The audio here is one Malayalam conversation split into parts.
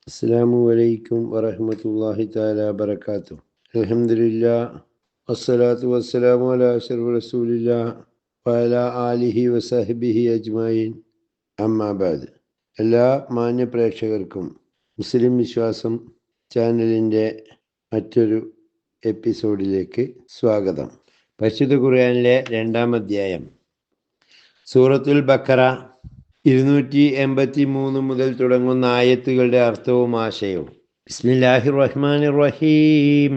അസ്സലാമു അലൈക്കും വറഹ്മത്തുള്ളാഹി തആല വബറകാതുഹു. അൽഹംദുലില്ലാഹ് വസ്സലാത്തു വസ്സലാമു അലാ അഷ്റഫി റസൂലില്ലാഹ് വഅലാ ആലിഹി വസഹ്ബിഹി അജ്മഈൻ. അമ്മാ ബഅദ്. എല്ലാ മാന്യ പ്രേക്ഷകർക്കും മുസ്ലിം വിശ്വാസം ചാനലിൻ്റെ മറ്റൊരു എപ്പിസോഡിലേക്ക് സ്വാഗതം. പരിശുദ്ധ ഖുർആനിലെ 2-ാം അധ്യായം സൂറത്തുൽ ബഖറ 283 മുതൽ തുടങ്ങുന്ന ആയത്തുകളുടെ അർത്ഥവും ആശയവും. ബിസ്മില്ലാഹിർ റഹ്മാനിർ റഹീം.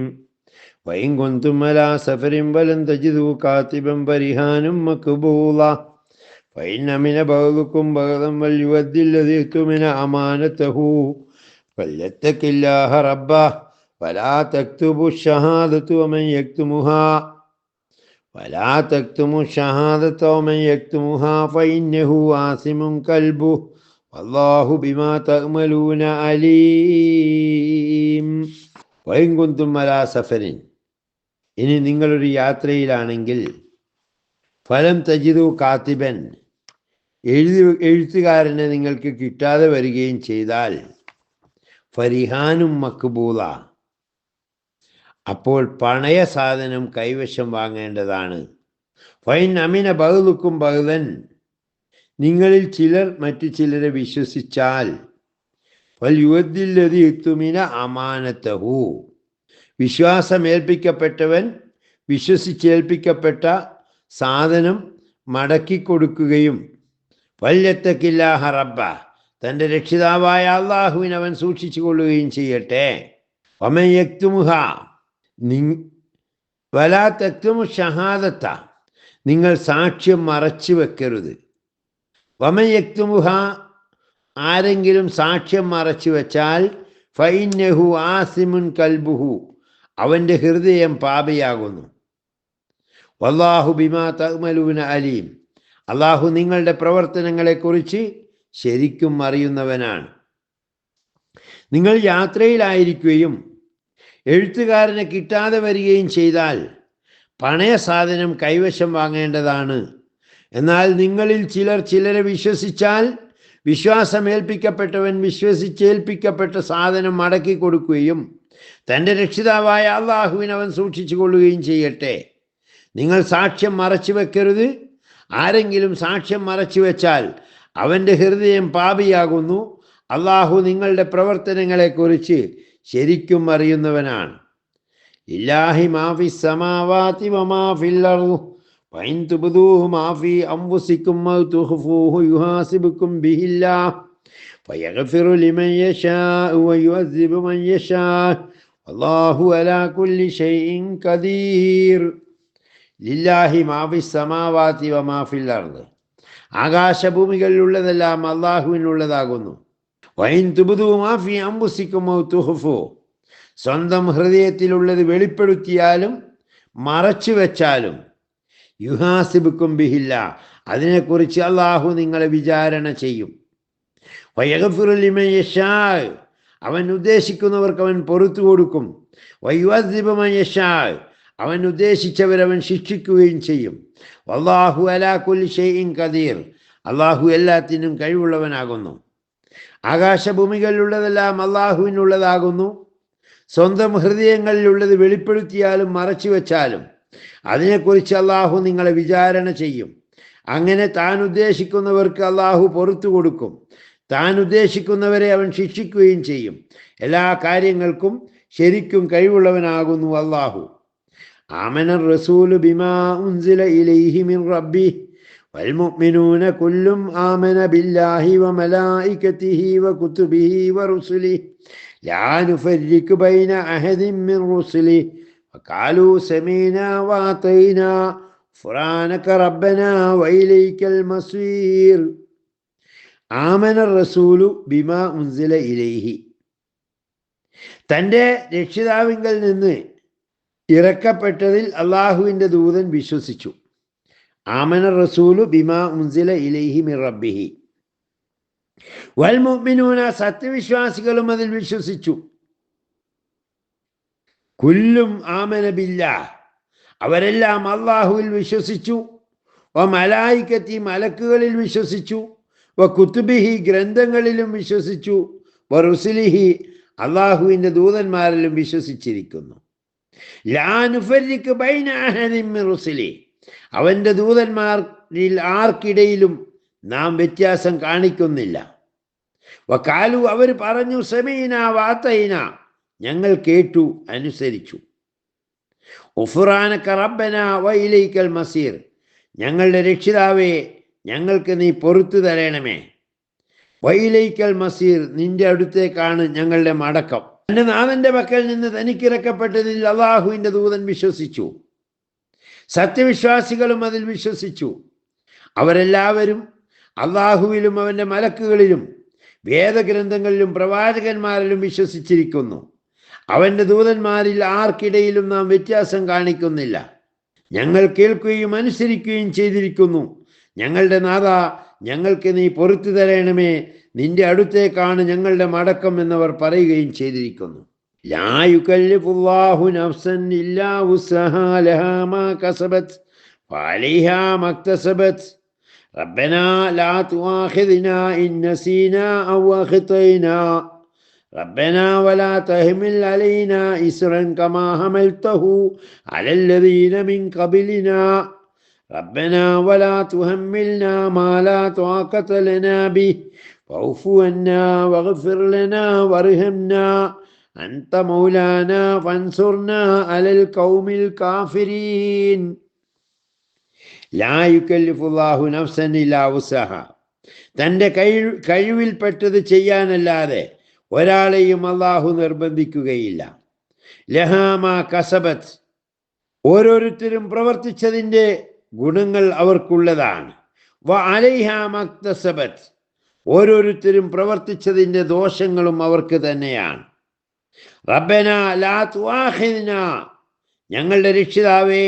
വഇൻ കുൻതും അലാ സഫരിൻ വലൻ തജിദു കാതിബൻ ഫരിഹാനും മഖ്ബൂള ഫഇൻ അമിന ബഅദുകും ബഅദൻ വൽയുദ്ദില്ലദി തുമിന അമാനതഹു ഫല്യത്തഖില്ലാഹ റബ്ബഹ വലാ തക്തുബു ഷഹാദത വമൻ യക്തുമുഹാ ولا تكتموا الشهادة ومن يكتمها فإنه آثم قلبه والله بما تعملون عليم. وإن كنتم على سفر, ഇനി നിങ്ങളൊരു യാത്രയിലാണെങ്കിൽ, ഫലം തജിദു കാത്തിബൻ, എഴുത്തുകാരനെ നിങ്ങൾക്ക് കിട്ടാതെ വരികയും ചെയ്താൽ, ഫരിഹാനും മക്ബൂല, അപ്പോൾ പണയ സാധനം കൈവശം വാങ്ങേണ്ടതാണ്. ഫൈൻ അമിന ബഅദുക്കും ബഅദൻ, നിങ്ങളിൽ ചിലർ മറ്റു ചിലരെ വിശ്വസിച്ചാൽ, ഫൽയുദ്ദില്ലദി തുമിന അമാനതഹു, വിശ്വാസമേൽപ്പിക്കപ്പെട്ടവൻ വിശ്വസിച്ചേൽപ്പിക്കപ്പെട്ട സാധനം മടക്കിക്കൊടുക്കുകയും, ഫല്യത്തഖില്ലാഹ റബ്ബ, തൻ്റെ രക്ഷിതാവായ അള്ളാഹുവിനെ അവൻ സൂക്ഷിച്ചു കൊള്ളുകയും ചെയ്യട്ടെ. വമൻ യക്തുമുഹ, വലാ തക്തുമു ഷഹാദത്ത, നിങ്ങൾ സാക്ഷ്യം മറച്ചു വെക്കരുത്. വമൻ യക്തുമുഹ, ആരെങ്കിലും സാക്ഷ്യം മറച്ചു വെച്ചാൽ, ഫഇന്നഹു ആസിമുൻ കൽബുഹു, അവൻ്റെ ഹൃദയം പാപിയാകുന്നു. വല്ലാഹു ബിമാ തഅ്മലൂന അലീം, അള്ളാഹു നിങ്ങളുടെ പ്രവർത്തനങ്ങളെക്കുറിച്ച് ശരിക്കും അറിയുന്നവനാണ്. നിങ്ങൾ യാത്രയിലായിരിക്കുകയും എഴുത്തുകാരനെ കിട്ടാതെ വരികയും ചെയ്താൽ പണയ സാധനം കൈവശം വാങ്ങേണ്ടതാണ്. എന്നാൽ നിങ്ങളിൽ ചിലർ ചിലരെ വിശ്വസിച്ചാൽ, വിശ്വാസമേൽപ്പിക്കപ്പെട്ടവൻ വിശ്വസിച്ചേൽപ്പിക്കപ്പെട്ട സാധനം മടക്കി കൊടുക്കുകയും തൻ്റെ രക്ഷിതാവായ അള്ളാഹുവിനെ അവൻ സൂക്ഷിച്ചു കൊള്ളുകയും ചെയ്യട്ടെ. നിങ്ങൾ സാക്ഷ്യം മറച്ചു വെക്കരുത്. ആരെങ്കിലും സാക്ഷ്യം മറച്ചു വെച്ചാൽ അവൻ്റെ ഹൃദയം പാപിയാകുന്നു. അള്ളാഹു നിങ്ങളുടെ പ്രവർത്തനങ്ങളെക്കുറിച്ച് ശരിക്കും അറിയുന്നവനാണ്. ലില്ലാഹി മാ ഫിസ് സമാവാതി വമാ ഫിൽ അർദ് വഇൻ തുബ്ദൂഹു മാ ഫീ അൻഫുസികും ഔ തുഖ്ഫൂഹു യുഹാസിബുകും ബിഹില്ലാഹ് ഫയഗ്ഫിറു ലിമൻ യശാഉ വയുഅദ്ദിബു മൻ യശാഉ വല്ലാഹു അലാ കുല്ലി ഷൈഇൻ ഖദീർ. ലില്ലാഹി മാ ഫിസ് സമാവാതി വമാ ഫിൽ അർദ്, ആകാശഭൂമികളിലുള്ളതെല്ലാം അല്ലാഹുവിനുള്ളതാകുന്നു. വൈൻ തുബ്ദൂ മാ ഫീ അൻഫുസികും ഔ തുഖ്ഫൂ, സ്വന്തം ഹൃദയത്തിലുള്ളത് വെളിപ്പെടുത്തിയാലും മറച്ചു വെച്ചാലും, യുഹാസിബുക്കും ബിഹില്ലാ, അതിനെക്കുറിച്ച് അള്ളാഹു നിങ്ങളെ വിചാരണ ചെയ്യും. വയഗ്ഫിറു ലിമൻ യശാ, അവൻ ഉദ്ദേശിക്കുന്നവർക്ക് അവൻ പൊറുത്തു കൊടുക്കും. വയുഅദ്ദിബു മൻ യശാ, അവൻ ഉദ്ദേശിച്ചവരവൻ ശിക്ഷിക്കുകയും ചെയ്യും. വല്ലാഹു അലാ കുല്ലി ഷൈഇൻ ഖദീർ, അള്ളാഹു എല്ലാത്തിനും കഴിവുള്ളവനാകുന്നു. ആകാശഭൂമികളിലുള്ളതെല്ലാം അള്ളാഹുവിനുള്ളതാകുന്നു. സ്വന്തം ഹൃദയങ്ങളിലുള്ളത് വെളിപ്പെടുത്തിയാലും മറച്ചു വെച്ചാലും അതിനെക്കുറിച്ച് അള്ളാഹു നിങ്ങളെ വിചാരണ ചെയ്യും. അങ്ങനെ താൻ ഉദ്ദേശിക്കുന്നവർക്ക് അള്ളാഹു പൊറുത്തു കൊടുക്കും. താൻ ഉദ്ദേശിക്കുന്നവരെ അവൻ ശിക്ഷിക്കുകയും ചെയ്യും. എല്ലാ കാര്യങ്ങൾക്കും ശരിക്കും കഴിവുള്ളവനാകുന്നു അള്ളാഹു. ആമനർ റസൂലു ബിമാ ഉൻസില ഇലൈഹി മിൻ റബ്ബിഹി വൽമുഅ്മിനൂന കുല്ലും ആമന ബില്ലാഹി വമലായികതിഹി വകുതുബിഹി വറുസുലിഹി ലാ നുഫർരിഖു ബൈന അഹദിൻ മിൻ റുസുലിഹി വഖാലൂ സമീനാ വഅതൈനാ ഖുർആനക റബ്ബനാ വഇലൈക്കൽ മസീർ. ആമന റസൂലു ബിമാ ഉൻസില ഇലൈഹി, തൻ്റെ രക്ഷിതാവിങ്കൽ നിന്ന് ഇറക്കപ്പെട്ടതിൽ അള്ളാഹുവിൻ്റെ ദൂതൻ വിശ്വസിച്ചു. ആമന റസൂലു ബിമാ ഉൻസില ഇലൈഹി മിൻ റബ്ബിഹി വൽ മുഅ്മിനൂന, സത്യവിശ്വാസികളും അതിൽ വിശ്വസിച്ചു. കുല്ലും ആമന ബില്ലാഹ്, അവരെല്ലാം അള്ളാഹുവിൽ വിശ്വസിച്ചു. വ മലായികത്തി, മലക്കുകളിൽ വിശ്വസിച്ചു. വ കുത്തുബിഹി, ഗ്രന്ഥങ്ങളിലും വിശ്വസിച്ചു. വറുസുലിഹി, അള്ളാഹുവിൻ്റെ ദൂതന്മാരിലും വിശ്വസിച്ചിരിക്കുന്നു. ലാ നുഫർരിഖു ബൈന അഹദിൻ മിൻ റുസുലി, അവൻ്റെ ദൂതന്മാരിൽ ആർക്കിടയിലും നാം വ്യത്യാസം കാണിക്കുന്നില്ല. വഖാലു, അവർ പറഞ്ഞു, സമീന വാതൈന, ഞങ്ങൾ കേട്ടു അനുസരിച്ചു. ഉഫ്റാനക റബ്ബന വഇലൈക്കൽ മസീർ, ഞങ്ങളുടെ രക്ഷിതാവേ ഞങ്ങൾക്ക് നീ പൊറുത്തു തരണമേ. വഇലൈക്കൽ മസീർ, നിന്റെ അടുത്തേക്കാണ് ഞങ്ങളുടെ മടക്കം. എൻ്റെ നാഥൻ്റെ പക്കൽ നിന്ന് തനിക്കിറക്കപ്പെട്ടതിൽ അള്ളാഹുവിൻ്റെ ദൂതൻ വിശ്വസിച്ചു, സത്യവിശ്വാസികളും അതിൽ വിശ്വസിച്ചു. അവരെല്ലാവരും അള്ളാഹുവിലും അവൻ്റെ മലക്കുകളിലും വേദഗ്രന്ഥങ്ങളിലും പ്രവാചകന്മാരിലും വിശ്വസിച്ചിരിക്കുന്നു. അവൻ്റെ ദൂതന്മാരിൽ ആർക്കിടയിലും നാം വ്യത്യാസം കാണിക്കുന്നില്ല. ഞങ്ങൾ കേൾക്കുകയും അനുസരിക്കുകയും ചെയ്തിരിക്കുന്നു. ഞങ്ങളുടെ നാഥ, ഞങ്ങൾക്ക് നീ പൊറുത്തു തരണമേ, നിന്റെ അടുത്തേക്കാണ് ഞങ്ങളുടെ മടക്കം എന്നവർ പറയുകയും ചെയ്തിരിക്കുന്നു. ലാ യുകല്ലിഫുല്ലാഹു നഫ്സൻ ഇല്ലാ വുസ്അഹാ ലഹാ മാ കസബത് വഅലൈഹാ മക്തസബത് റബ്ബനാ ലാ തുആഖിദ്നാ ഇൻ നസീനാ ഔ അഖ്തൈനാ റബ്ബനാ വലാ തഹ്മിൽ അലൈനാ ഇസ്റൻ കമാ ഹമൽതഹു അലല്ലദീന മിൻ ഖബലിനാ റബ്ബനാ വലാ തുഹമ്മിൽനാ മാ ലാ ത്വാഖത ലനാ ബിഹി വഅഫു അന്നാ വഗ്ഫിർ ലനാ വർഹംനാ അൻത മൗലാനാ ഫൻസുർനാ അലൽ ഖൗമിൽ കാഫിരീൻ. ലാ യുകല്ലിഫുല്ലാഹു നഫ്സൻ ഇല്ലാ വുസ്അഹാ, തൻ്റെ കഴിവിൽപ്പെട്ടത് ചെയ്യാനല്ലാതെ ഒരാളെയും അള്ളാഹു നിർബന്ധിക്കുകയില്ല. ലഹാ മാ കസബത്, ഓരോരുത്തരും പ്രവർത്തിച്ചതിൻ്റെ ഗുണങ്ങൾ അവർക്കുള്ളതാണ്. വഅലൈഹാ മക്തസബത്, ഓരോരുത്തരും പ്രവർത്തിച്ചതിൻ്റെ ദോഷങ്ങളും അവർക്ക് തന്നെയാണ്. റബ്ബനാ ലാ തുആഖിദ്നാ, ഞങ്ങളുടെ രക്ഷിതാവേ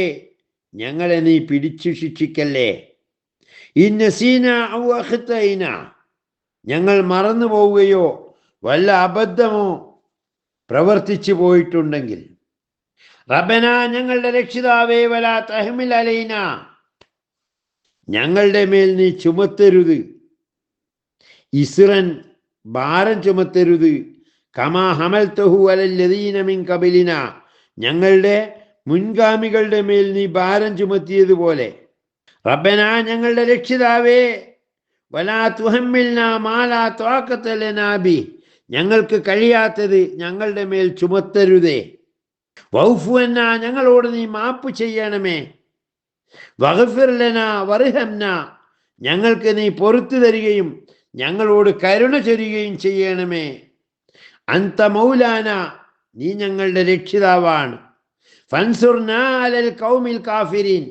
ഞങ്ങളെ നീ പിടിച്ചു ശിക്ഷിക്കല്ലേ. ഇൻ നസീനാ ഔ അഖ്തൈനാ, ഞങ്ങൾ മറന്നു പോവുകയോ വല്ല അബദ്ധമോ പ്രവർത്തിച്ചു പോയിട്ടുണ്ടെങ്കിൽ. റബ്ബനാ, ഞങ്ങളുടെ രക്ഷിതാവേ, വലാ തഹ്മിൽ അലൈനാ, ഞങ്ങളുടെ മേൽ നീ ചുമത്തരുത്, ഇസ്റൻ, ഭാരം ചുമത്തരുത്, കമാ ഹമൽതഹു അലല്ലദീന മിൻ ഖബലിനാ, ഞങ്ങളുടെ മുൻഗാമികളുടെ മേൽ നീ ഭാരം ചുമത്തിയതുപോലെ. റബ്ബനാ, ഞങ്ങളുടെ രക്ഷിതാവേ, വലാ തുഹമ്മിൽനാ മാ ലാ ത്വാഖത ലനാ ബിഹി, ഞങ്ങൾക്ക് കഴിയാത്തത് ഞങ്ങളുടെ മേൽ ചുമത്തരുതേ. വഅഫു അന്നാ, ഞങ്ങളോട് നീ മാപ്പ് ചെയ്യണമേ. വഗ്ഫിർ ലനാ വർഹംനാ, ഞങ്ങൾക്ക് നീ പൊറുത്തു തരികയും ഞങ്ങളോട് കരുണ ചൊരിയുകയും ചെയ്യണമേ. അൻത മൗലാന, നീ ഞങ്ങളുടെ രക്ഷിതാവാണ്. ഫൻസുർനാ അലൽ ഖൗമിൽ കാഫിരീൻ,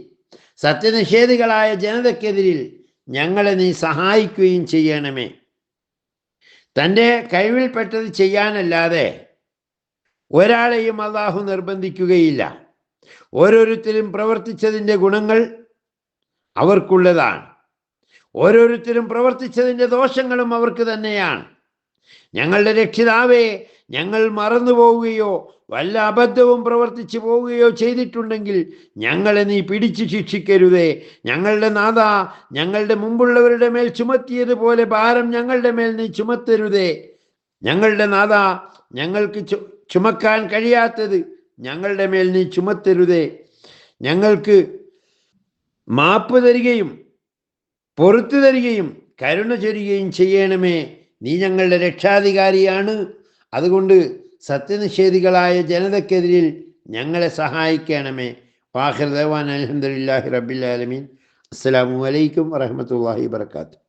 സത്യനിഷേധികളായ ജനതയ്ക്കെതിരിൽ ഞങ്ങളെ നീ സഹായിക്കുകയും ചെയ്യണമേ. തൻ്റെ കഴിവിൽപ്പെട്ടത് ചെയ്യാനല്ലാതെ ഒരാളെയും അള്ളാഹു നിർബന്ധിക്കുകയില്ല. ഓരോരുത്തരും പ്രവർത്തിച്ചതിൻ്റെ ഗുണങ്ങൾ അവർക്കുള്ളതാണ്. ഓരോരുത്തരും പ്രവർത്തിച്ചതിൻ്റെ ദോഷങ്ങളും അവർക്ക് തന്നെയാണ്. ഞങ്ങളുടെ രക്ഷിതാവേ, ഞങ്ങൾ മറന്നു പോവുകയോ വല്ല അബദ്ധവും പ്രവർത്തിച്ചു പോവുകയോ ചെയ്തിട്ടുണ്ടെങ്കിൽ ഞങ്ങളെ നീ പിടിച്ചു ശിക്ഷിക്കരുതേ. ഞങ്ങളുടെ നാഥ, ഞങ്ങളുടെ മുമ്പുള്ളവരുടെ മേൽ ചുമത്തിയതുപോലെ ഭാരം ഞങ്ങളുടെ മേൽ നീ ചുമത്തരുതേ. ഞങ്ങളുടെ നാഥ, ഞങ്ങൾക്ക് ചുമക്കാൻ കഴിയാത്തത് ഞങ്ങളുടെ മേൽ നീ ചുമത്തരുതേ. ഞങ്ങൾക്ക് മാപ്പ് തരികയും പൊറുത്തു തരികയും കരുണ ചൊരിയുകയും ചെയ്യണമേ. നീ ഞങ്ങളുടെ രക്ഷാധികാരിയാണ്. അതുകൊണ്ട് സത്യനിഷേധികളായ ജനതയ്ക്കെതിരിൽ ഞങ്ങളെ സഹായിക്കണമേ. വാഖിർ ദഅ്വാനാ അൽഹംദുലില്ലാഹി റബ്ബിൽ ആലമീൻ. അസ്സലാമു അലൈക്കും വറഹ്മത്തുള്ളാഹി വബറകാതുഹു.